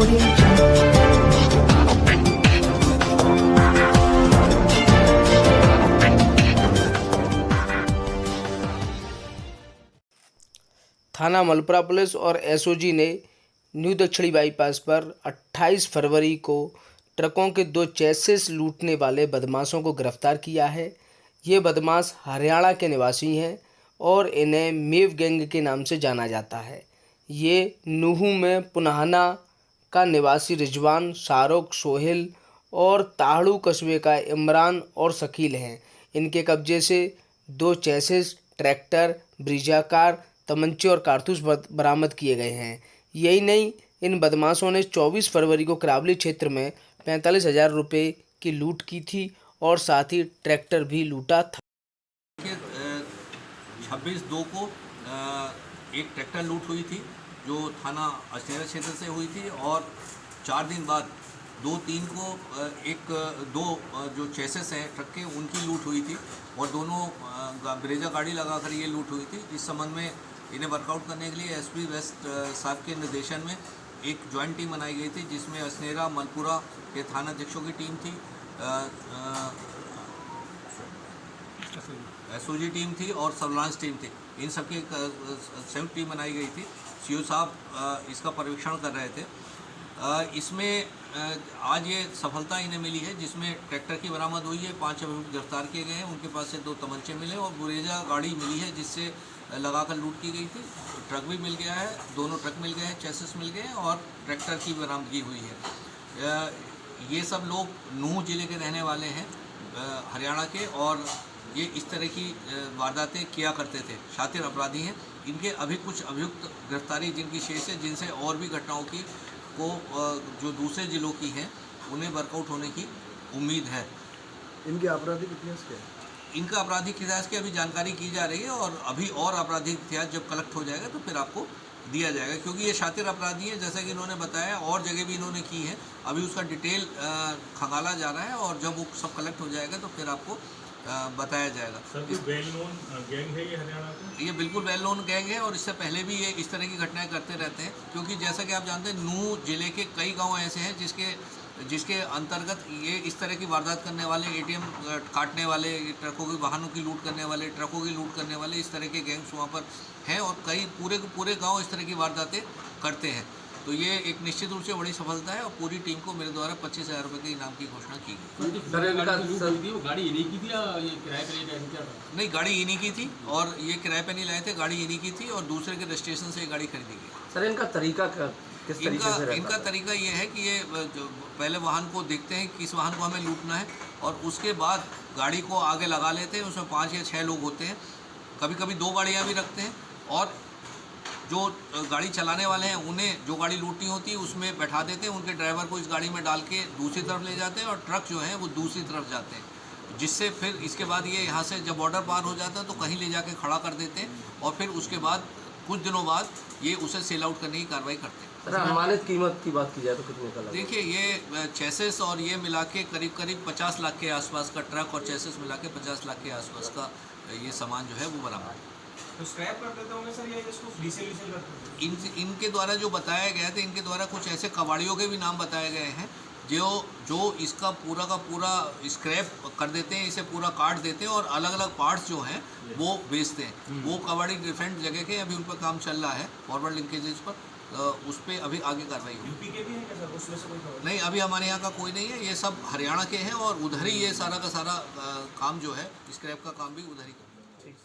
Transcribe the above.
Audio Jungle. थाना Malpura police और SOG ने न्यू दक्षिणी बाईपास पर 28 फरवरी को ट्रकों के 2 चेसिस लूटने वाले बदमाशों को गिरफ्तार किया है। ये बदमाश हरियाणा के निवासी हैं और इन्हें मेव गैंग के नाम से जाना जाता है। ये नूहू में पुनाहना का निवासी रिजवान, शाहरुख, सोहेल और ताहड़ू कस्बे का इमरान और शकील हैं। इनके कब्जे से 2 चेसिस, ट्रैक्टर, ब्रीजा कार, तमंचे और कारतूस बरामद किए गए हैं। यही नहीं, इन बदमाशों ने 24 फरवरी को करावली क्षेत्र में 45,000 रुपये की लूट की थी और साथ ही ट्रैक्टर भी लूटा था। 26/2 को एक ट्रैक्टर लूट हुई थी जो थाना अशनेरा क्षेत्र से हुई थी, और 4 दिन बाद 2/3 को दो जो चेसेस हैं ट्रक के, उनकी लूट हुई थी और दोनों ब्रेजा गाड़ी लगाकर ये लूट हुई थी। इस संबंध में इन्हें वर्कआउट करने के लिए एसपी वेस्ट साहब के निर्देशन में एक ज्वाइंट टीम बनाई गई थी, जिसमें अशनेरा, मलपुरा के थाना अध्यक्षों की टीम थी, एसओजी टीम थी और सर्विलांस टीम थी। इन सबकी एक संयुक्त टीम बनाई गई थी। सीओ साहब इसका परीक्षण कर रहे थे। इसमें आज ये सफलता इन्हें मिली है, जिसमें ट्रैक्टर की बरामद हुई है, 5 अभियुक्त गिरफ्तार किए गए हैं, उनके पास से 2 तमंचे मिले और बुरेजा गाड़ी मिली है जिससे लगाकर लूट की गई थी। ट्रक भी मिल गया है, दोनों ट्रक मिल गए हैं, चेसिस मिल गए हैं और ट्रैक्टर की बरामदगी हुई है। ये सब लोग नूह जिले के रहने वाले हैं, हरियाणा के, और ये इस तरह की वारदातें किया करते थे, शातिर अपराधी हैं। इनके अभी कुछ अभियुक्त गिरफ्तारी जिनकी शेष है, जिनसे और भी घटनाओं की को जो दूसरे जिलों की हैं उन्हें वर्कआउट होने की उम्मीद है। इनके आपराधिक इतिहास क्या है? इनका आपराधिक इतिहास की अभी जानकारी की जा रही है और अभी और आपराधिक इतिहास जब कलेक्ट हो जाएगा तो फिर आपको दिया जाएगा, क्योंकि ये शातिर अपराधी हैं, जैसा कि इन्होंने बताया, और जगह भी इन्होंने की है। अभी उसका डिटेल खंगाला जा रहा है और जब वो सब कलेक्ट हो जाएगा तो फिर आपको बताया जाएगा। सर, कोई वेल नोन गैंग है ये हरियाणा का? ये बिल्कुल वेल नोन गैंग है और इससे पहले भी ये इस तरह की घटनाएं करते रहते हैं, क्योंकि जैसा कि आप जानते हैं नूह जिले के कई गांव ऐसे हैं जिसके अंतर्गत ये इस तरह की वारदात करने वाले, एटीएम काटने वाले, ट्रकों की वाहनों की लूट करने वाले, ट्रकों की लूट करने वाले, इस तरह के गैंग्स वहाँ पर हैं और कई पूरे गाँव इस तरह की वारदातें करते हैं। तो ये एक निश्चित रूप से बड़ी सफलता है और पूरी टीम को मेरे द्वारा 25,000 रुपये के इनाम की घोषणा की गई। वो गाड़ी इन्हीं की थी या ये किराए पे ले क्या था? नहीं, गाड़ी इन्हीं की थी और ये किराए पे नहीं लाए थे, गाड़ी इन्हीं की थी और दूसरे के रजिस्ट्रेशन से ये गाड़ी खरीदी गई। सर, इनका तरीका किस तरीके से रहता है? इनका तरीका ये है कि ये पहले वाहन को देखते हैं कि इस वाहन को हमें लूटना है और उसके बाद गाड़ी को आगे लगा लेते हैं। उसमें 5 या 6 लोग होते हैं, कभी कभी 2 गाड़ियाँ भी रखते हैं, और जो गाड़ी चलाने वाले हैं उन्हें जो गाड़ी लूटनी होती है उसमें बैठा देते हैं, उनके ड्राइवर को इस गाड़ी में डाल के दूसरी तरफ ले जाते हैं और ट्रक जो है वो दूसरी तरफ जाते हैं, जिससे फिर इसके बाद ये यहाँ से जब बॉर्डर पार हो जाता है तो कहीं ले जाके खड़ा कर देते हैं और फिर उसके बाद कुछ दिनों बाद ये उसे सेल आउट करने की कार्रवाई करते हैं। सर, अनुमानित कीमत की बात की जाए तो कितने का लगेगा? देखिए, ये चेसिस और ये मिला के करीब 50 लाख के आसपास का, ट्रक और चेसिस मिला के 50 लाख के आसपास का ये सामान जो है वो बरामद है। तो स्क्रैप कर देते होंगे सर या इसको रीसेल करते हैं? इनके द्वारा जो बताया गया था, इनके द्वारा कुछ ऐसे कबाड़ियों के भी नाम बताए गए हैं जो इसका पूरा का पूरा स्क्रैप कर देते हैं, इसे पूरा काट देते हैं और अलग अलग पार्ट्स जो हैं वो बेचते हैं। वो कबाड़ी डिफरेंट जगह के, अभी उन पर काम चल रहा है फॉरवर्ड लिंकेजेस पर, उस पर अभी आगे कार्रवाई होगी। यूपी के भी हैं क्या सर? उसमें से कोई खबर नहीं, अभी हमारे यहाँ का कोई नहीं है, ये सब हरियाणा के हैं और उधर ही ये सारा का सारा काम जो है स्क्रैप का काम भी उधर ही करते हैं। ठीक।